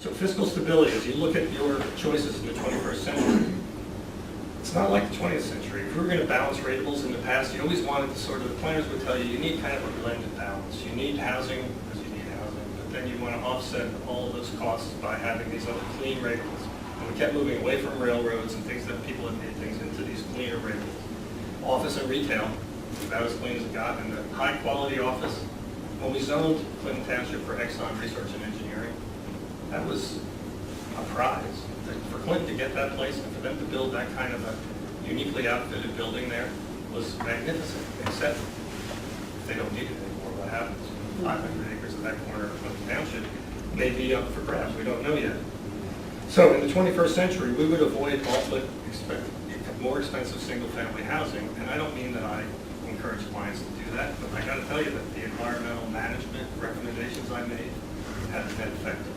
So fiscal stability, as you look at your choices in the 21st century, it's not like the 20th century. If we were going to balance ratables in the past, you always wanted to sort of, the planners would tell you, you need kind of a blended balance. You need housing because you need housing, but then you want to offset all of those costs by having these other clean ratables. And we kept moving away from railroads and things that people had made things into these cleaner ratables. Office and retail, about as clean as it got, and the high quality office. When we zoned Clinton Township for Exxon Research and Engineering, that was a prize. For Clinton to get that place and for them to build that kind of a uniquely outfitted building there was magnificent, except if they don't need it anymore, what happens? 500 acres of that corner of Clinton Township may be up for grabs, we don't know yet. So in the 21st century, we would avoid all but more expensive single-family housing, and I don't mean that I encourage clients to do that, but I got to tell you that the environmental management recommendations I made had a net effect of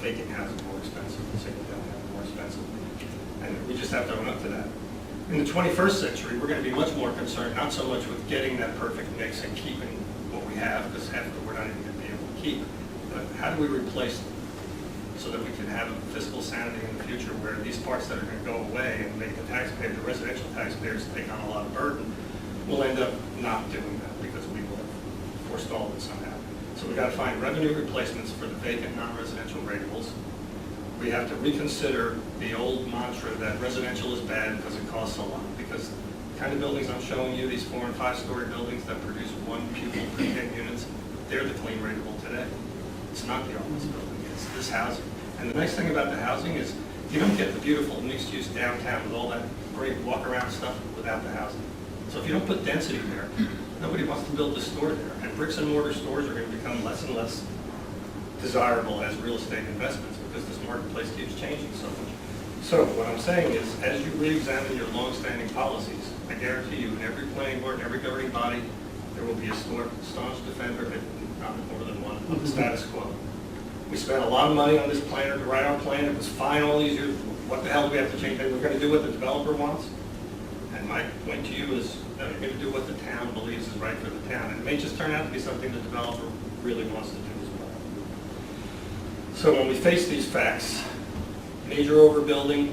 making housing more expensive, single-family housing more expensive, and we just have to own up to that. In the 21st century, we're going to be much more concerned, not so much with getting that perfect mix and keeping what we have, because half of it we're not even going to be able to keep, but how do we replace them so that we can have a fiscal sanity in the future where these parts that are going to go away and make the taxpayer, the residential taxpayers, take on a lot of burden, we'll end up not doing that because we will have forestalled it somehow. So we've got to find revenue replacements for the vacant non-residential ratables. We have to reconsider the old mantra that residential is bad because it costs a lot. Because the kind of buildings I'm showing you, these 4- and 5-story buildings that produce 1 pupil per 10 units, they're the clean ratable today. It's not the office building, it's this housing. And the nice thing about the housing is you don't get the beautiful mixed-use downtown with all that great walk-around stuff without the housing. So if you don't put density there, nobody wants to build a store there. And bricks and mortar stores are going to become less and less desirable as real estate investments because this marketplace keeps changing so much. So what I'm saying is, as you re-examine your long-standing policies, I guarantee you in every planning board, every governing body, there will be a staunch defender, if not more than one, of the status quo. We spent a lot of money on this planner to write our plan. It was fine all these years. What the hell do we have to change? We're going to do what the developer wants. And my point to you is that we're going to do what the town believes is right for the town. And it may just turn out to be something the developer really wants to do as well. So when we face these facts, major overbuilding,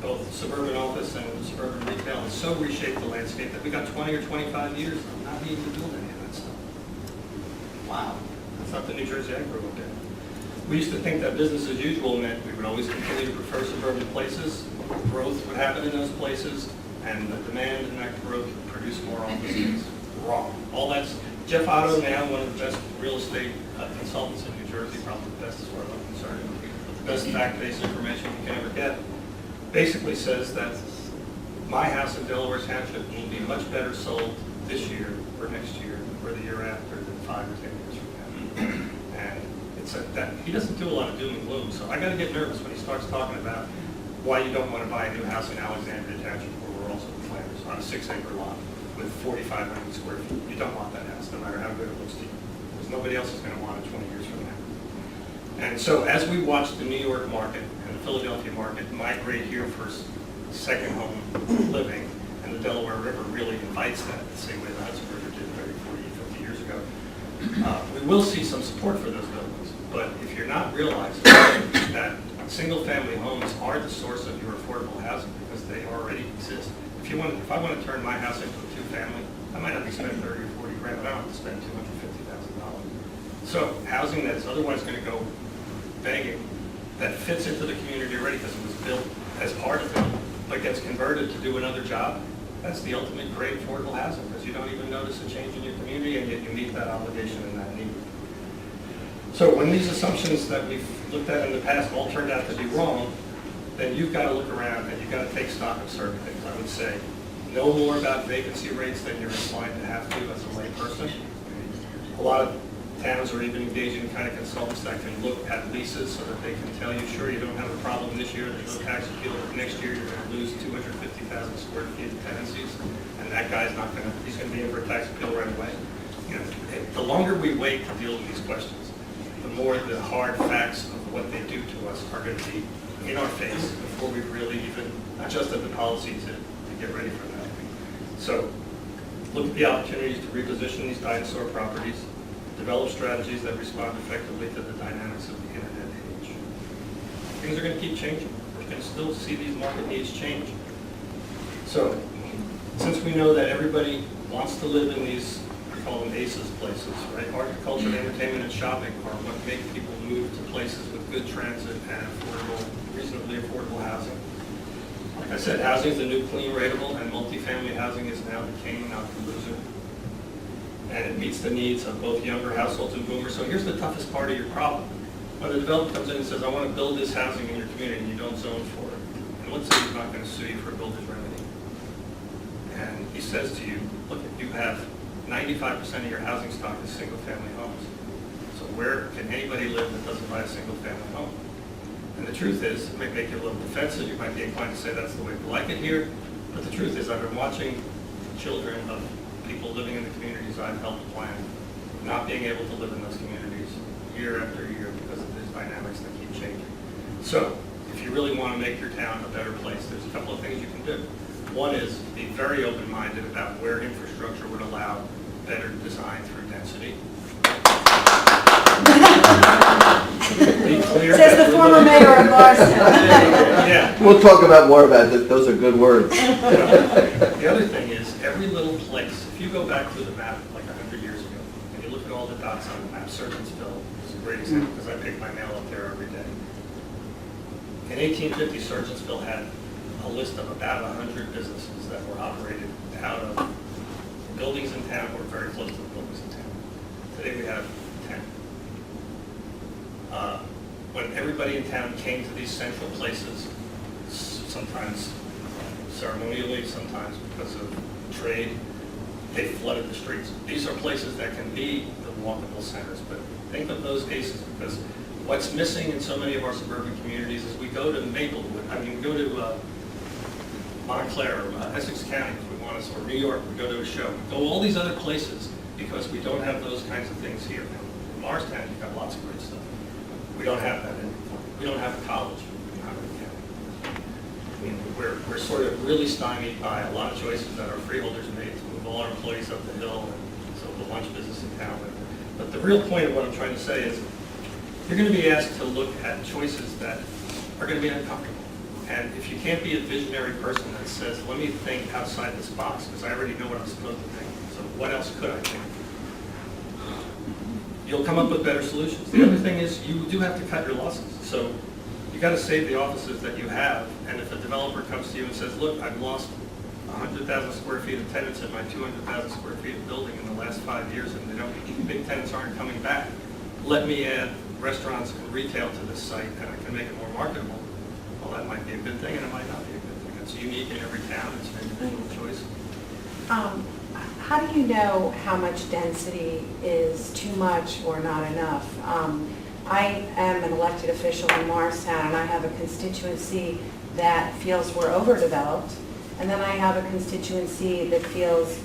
both suburban office and suburban retail, has so reshaped the landscape that we got 20 or 25 years of not needing to build any of that stuff. Wow. That's not the New Jersey I grew up in. We used to think that business as usual meant we would always continue to prefer suburban places, growth would happen in those places, and the demand in that growth would produce more office space. Wrong. All that's, Jeff Otto now, one of the best real estate consultants in New Jersey, probably the best as far as I'm concerned, with the best fact-based information you can ever get, basically says that my house in Delaware Township will be much better sold this year, or next year, or the year after than 5 or 10 years from now. And it's that he doesn't do a lot of doom and gloom, so I got to get nervous when he starts talking about why you don't want to buy a new house in Alexandria Township, where we're also planners, on a 6-acre lot with 4,500 square feet. You don't want that house, no matter how good it looks to you, because nobody else is going to want it 20 years from now. And so as we watch the New York market and the Philadelphia market migrate here for second home living, and the Delaware River really invites that, the same way the Hudson River did 30, 40, 50 years ago, we will see some support for those buildings. But if you're not realizing that single-family homes are the source of your affordable housing because they already exist. If I want to turn my house into a 2-family, I might have to spend 30 or 40 grand, but I don't have to spend $250,000. So housing that is otherwise going to go begging, that fits into the community already because it was built as part of it, but gets converted to do another job, that's the ultimate great affordable housing because you don't even notice a change in your community and yet you meet that obligation and that need. So when these assumptions that we've looked at in the past all turned out to be wrong, then you've got to look around and you've got to take stock of certain things. I would say know more about vacancy rates than you're inclined to have to as a lay person. A lot of towns are even engaging in kind of consultants that can look at leases so that they can tell you, sure, you don't have a problem this year, there's no tax appeal, but next year you're going to lose 250,000 square feet of tenancies, and that guy's not going to, he's going to be in for a tax appeal right away. You know, the longer we wait to deal with these questions, the more the hard facts of what they do to us are going to be in our face before we really even adjusted the policy to get ready for that. So look at the opportunities to reposition these dinosaur properties, develop strategies that respond effectively to the dynamics of the internet age. things are going to keep changing. We're going to still see these market needs change. So, since we know that everybody wants to live in these, we call them ACEs places, right? Agriculture, entertainment, and shopping are what make people move to places with good transit and affordable, reasonably affordable housing. Like I said, housing is the new clean rateable, and multifamily housing is now the king, not the loser. And it meets the needs of both younger households and boomers. So here's the toughest part of your problem. When the developer comes in and says, I want to build this housing in your community, and you don't zone for it. And let's say he's not going to sue you for a builder's remedy. And he says to you, look, you have 95% of your housing stock is single-family homes. So where can anybody live that doesn't buy a single-family home? And the truth is, it might make you a little defensive. You might be inclined to say that's the way we like it here. But the truth is, I've been watching children of people living in the communities I've helped plan not being able to live in those communities year after year because of these dynamics that keep changing. So, if you really want to make your town a better place, there's a couple of things you can do. One is be very open-minded about where infrastructure would allow better design through density. Be clear. Says the former mayor of Boston. Yeah. We'll talk about more about it. Those are good words. The other thing is, every little place, if you go back to the map like 100 years ago, and you look at all the dots on the map, Surgeonsville is a great example because I pick my mail up there every day. In 1850, Surgeonsville had a list of about 100 businesses that were operated out of buildings in town or very close to the buildings in town. Today we have 10. When everybody in town came to these central places, sometimes ceremonially, sometimes because of trade, they flooded the streets. These are places that can be the walkable centers, but think of those ACEs, because what's missing in so many of our suburban communities is we go to Maplewood, we go to Montclair, Essex County, if we want to, or New York, we go to a show. We go all these other places because we don't have those kinds of things here. In Morristown, you've got lots of great stuff. We don't have that anymore. We don't have a college in Howard County. I mean, we're sort of really stymied by a lot of choices that our freeholders made to move all our employees up the hill and so the lunch business in town. But the real point of what I'm trying to say is you're going to be asked to look at choices that are going to be uncomfortable. And if you can't be a visionary person that says, let me think outside this box, because I already know what I'm supposed to think, so what else could I think? You'll come up with better solutions. The other thing is you do have to cut your losses. So you got to save the offices that you have. And if a developer comes to you and says, look, I've lost 100,000 square feet of tenants in my 200,000 square feet of building in the last 5 years, and they don't, big tenants aren't coming back. Let me add restaurants and retail to this site, and I can make it more marketable. Well, that might be a good thing, and it might not be a good thing. It's unique in every town. It's an individual choice. How do you know how much density is too much or not enough? I am an elected official in Morristown, and I have a constituency that feels we're overdeveloped, and then I have a constituency that feels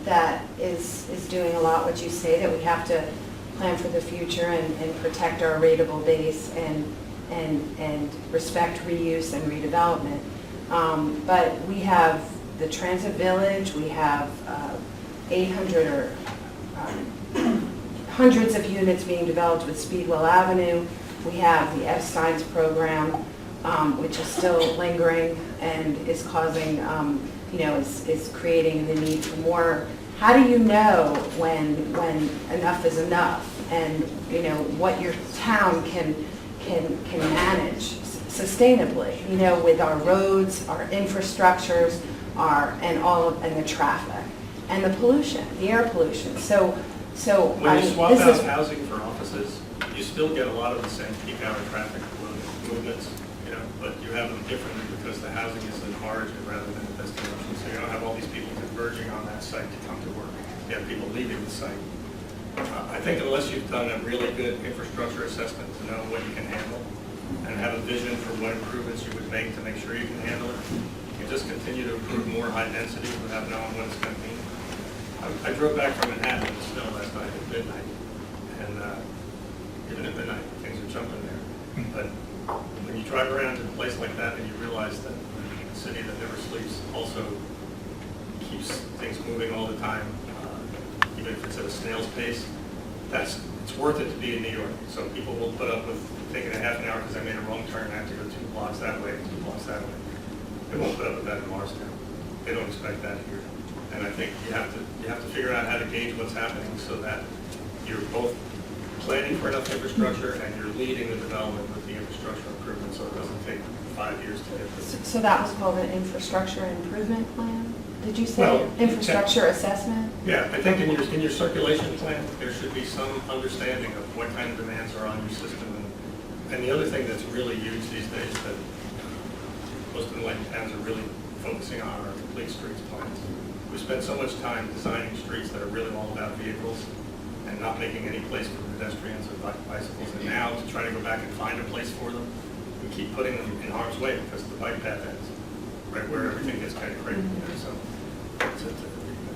that is doing a lot what you say, that we have to plan for the future and protect our rateable base and respect reuse and redevelopment. But we have the Transit Village, we have 800 or hundreds of units being developed with Speedwell Avenue. We have the Epstein's program, which is still lingering and is causing, is creating the need for more. How do you know when enough is enough, and what your town can manage sustainably? With our roads, our infrastructures, and the traffic and the pollution, the air pollution. So when you swap out housing for offices, you still get a lot of the same peak hour traffic movements, but you have them differently because the housing is an origin rather than a destination. So you don't have all these people converging on that site to come to work. You have people leaving the site. I think unless you've done a really good infrastructure assessment to know what you can handle and have a vision for what improvements you would make to make sure you can handle it, you just continue to improve more high density without knowing what it's going to mean. I drove back from Manhattan in the snow last night at midnight, and even at midnight, things are jumping there. But when you drive around to a place like that and you realize that a city that never sleeps also keeps things moving all the time, even if it's at a snail's pace, it's worth it to be in New York. So people will put up with taking a half an hour because I made a wrong turn and I have to go 2 blocks that way and 2 blocks that way. They won't put up with that in Morristown. They don't expect that here. And I think you have to figure out how to gauge what's happening so that you're both planning for enough infrastructure and you're leading the development with the infrastructure improvement so it doesn't take 5 years to get there. So that was called an infrastructure improvement plan? Did you say Well, infrastructure assessment? Yeah, I think in your circulation plan, there should be some understanding of what kind of demands are on your system. And the other thing that's really huge these days that most of the enlightened towns are really focusing on are complete streets plans. We spend so much time designing streets that are really all about vehicles and not making any place for pedestrians or bicycles. And now to try to go back and find a place for them, we keep putting them in harm's way because the bike path ends right where everything gets kind of crazy. So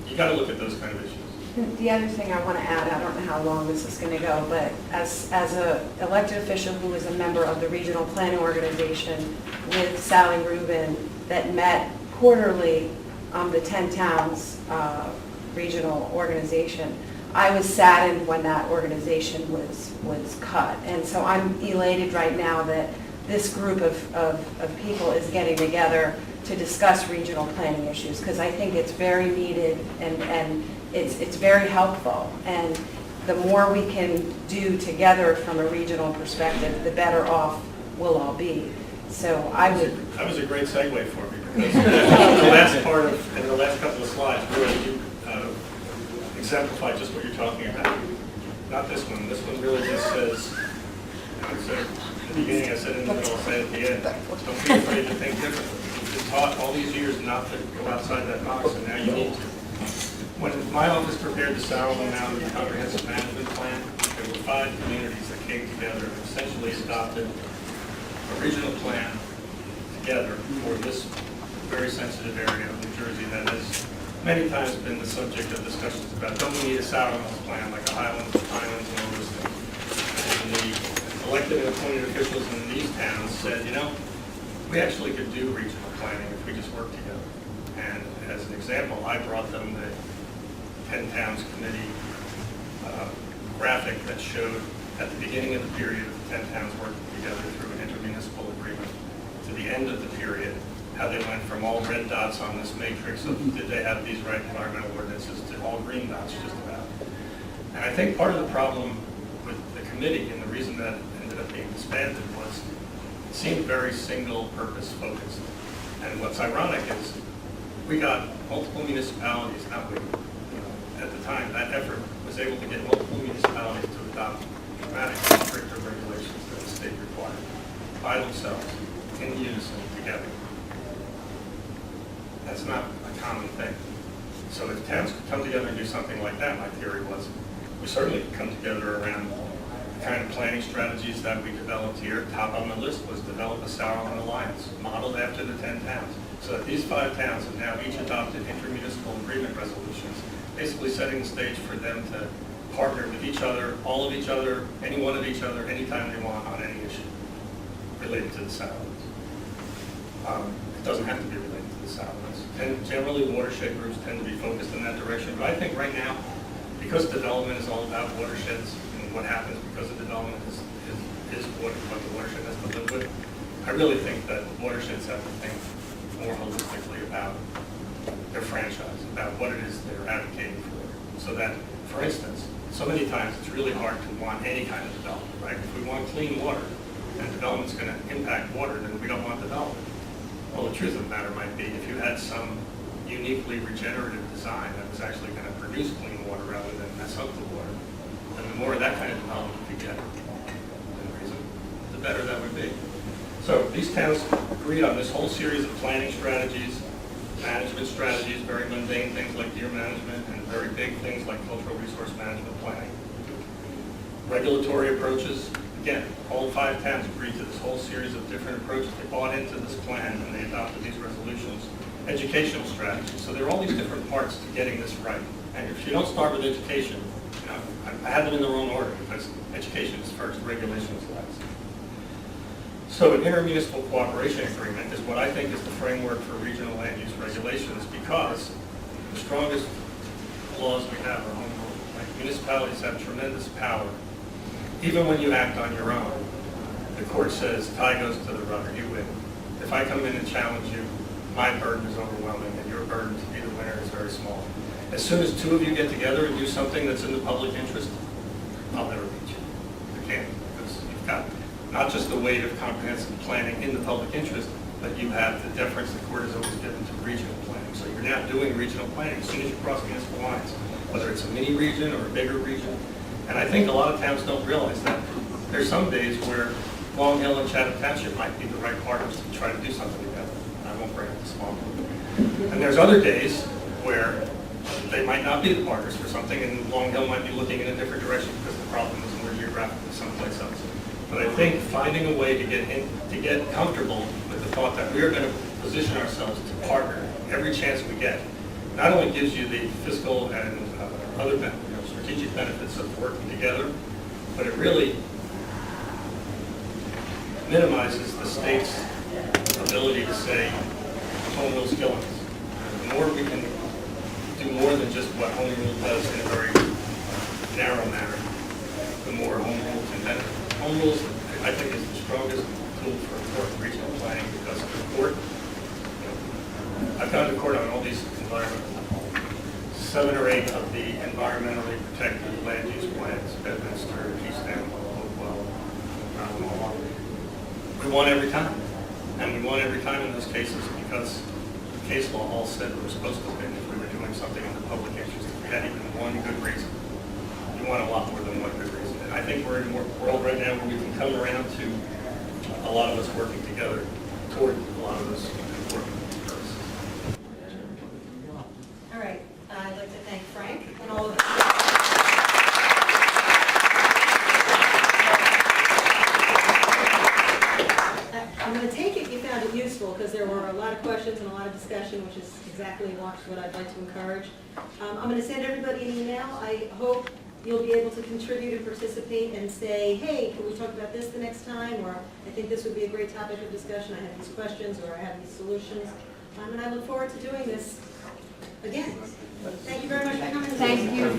you got to look at those kind of issues. The other thing I want to add, I don't know how long this is going to go, but as an elected official who is a member of the regional planning organization with Sally Rubin that met quarterly the 10 towns regional organization, I was saddened when that organization was cut. And so I'm elated right now that this group of people is getting together to discuss regional planning issues, because I think it's very needed and it's very helpful. And the more we can do together from a regional perspective, the better off we'll all be. So I would... That was a great segue for me, because the last part of, in the last couple of slides, really you exemplify just what you're talking about. Not this one. This one really just says, I said at the beginning, I said in the middle, I'll say at the end, don't be afraid to think differently. You've been taught all these years not to go outside that box, and now you need to. When my office prepared the Sourland Mountain Comprehensive Management Plan, there were 5 communities that came together and essentially adopted a regional plan together for this very sensitive area of New Jersey that has many times been the subject of discussions about, don't we need a Sourland plan like a Highlands, Highlands, and all those things. And the elected and appointed officials in these towns said, you know, we actually could do regional planning if we just work together. And as an example, I brought them the 10 Towns Committee graphic that showed at the beginning of the period of the 10 towns working together through an inter-municipal agreement to the end of the period, how they went from all red dots on this matrix of did they have these right environmental ordinances to all green dots just about. And I think part of the problem with the committee and the reason that it ended up being disbanded was it seemed very single purpose focused. And what's ironic is we got multiple municipalities, not we, at the time, that effort was able to get multiple municipalities to adopt dramatically stricter regulations than the state required by themselves, in unison, together. That's not a common thing. So if towns could come together and do something like that, my theory was, we certainly could come together around the kind of planning strategies that we developed here. Top on the list was develop a Sourland Alliance, modeled after the 10 towns. So that these 5 towns have now each adopted intermunicipal agreement resolutions, basically setting the stage for them to partner with each other, all of each other, any one of each other, anytime they want on any issue related to the Sourlands. It doesn't have to be related to the Sourlands. And generally, watershed groups tend to be focused in that direction. But I think right now, because development is all about watersheds and what happens because of development is what the watershed has to live with, I really think that watersheds have to think more holistically about their franchise, about what it is they're advocating for. So that, for instance, so many times it's really hard to want any kind of development, right? If we want clean water and development's going to impact water, then we don't want development. Well, the truth of the matter might be if you had some uniquely regenerative design that was actually going to produce clean water rather than mess up the water, then the more of that kind of development you get, the better that would be. So these towns agreed on this whole series of planning strategies, management strategies, very mundane things like deer management, and very big things like cultural resource management planning. Regulatory approaches, again, all 5 towns agreed to this whole series of different approaches. They bought into this plan and they adopted these resolutions. Educational strategies. So there are all these different parts to getting this right. And if you don't start with education, I had them in the wrong order because education is first, regulation is last. So an intermunicipal cooperation agreement is what I think is the framework for regional land use regulations, because the strongest laws we have are home rule, like Municipalities have tremendous power. Even when you act on your own, the court says, tie goes to the runner, you win. If I come in and challenge you, my burden is overwhelming, and your burden to be the winner is very small. As soon as two of you get together and do something that's in the public interest, I'll never beat you. You can't, because you've got not just the weight of comprehensive planning in the public interest, but you have the deference the court has always given to regional planning. So you're now doing regional planning as soon as you cross municipal lines, whether it's a mini region or a bigger region. And I think a lot of towns don't realize that. There's some days where Long Hill and Chatham Township might be the right partners to try to do something together. I won't bring up the small group. And there's other days where they might not be the partners for something, and Long Hill might be looking in a different direction because the problem is more geographically someplace else. But I think finding a way to get comfortable with the thought that we are going to position ourselves to partner every chance we get, not only gives you the fiscal and other strategic benefits of working together, but it really minimizes the state's ability to say, home rule's killing us. The more we can do more than just what home rule does in a very narrow manner, the more home rule can benefit. Home rules, I think, is the strongest tool for regional planning because the court, I've gone to court on all these environmental, 7 or 8 of the environmentally protected land use plans, Bedminster, Keystone, Hopewell, we won every time. And we won every time in those cases because the case law all said we were supposed to win if we were doing something in the public interest. If we had even one good reason. You want a lot more than one good reason. And I think we're in a world right now where we can come around to a lot of us working together toward a lot of those important purposes. All right, I'd like to thank Frank and all of I'm going to take it you found it useful because there were a lot of questions and a lot of discussion, which is exactly what I'd like to encourage. I'm going to send everybody an email. I hope you'll be able to contribute and participate and say, hey, can we talk about this the next time? Or I think this would be a great topic of discussion. I have these questions or I have these solutions. And I look forward to doing this again. Thank you very much for coming. Thank you.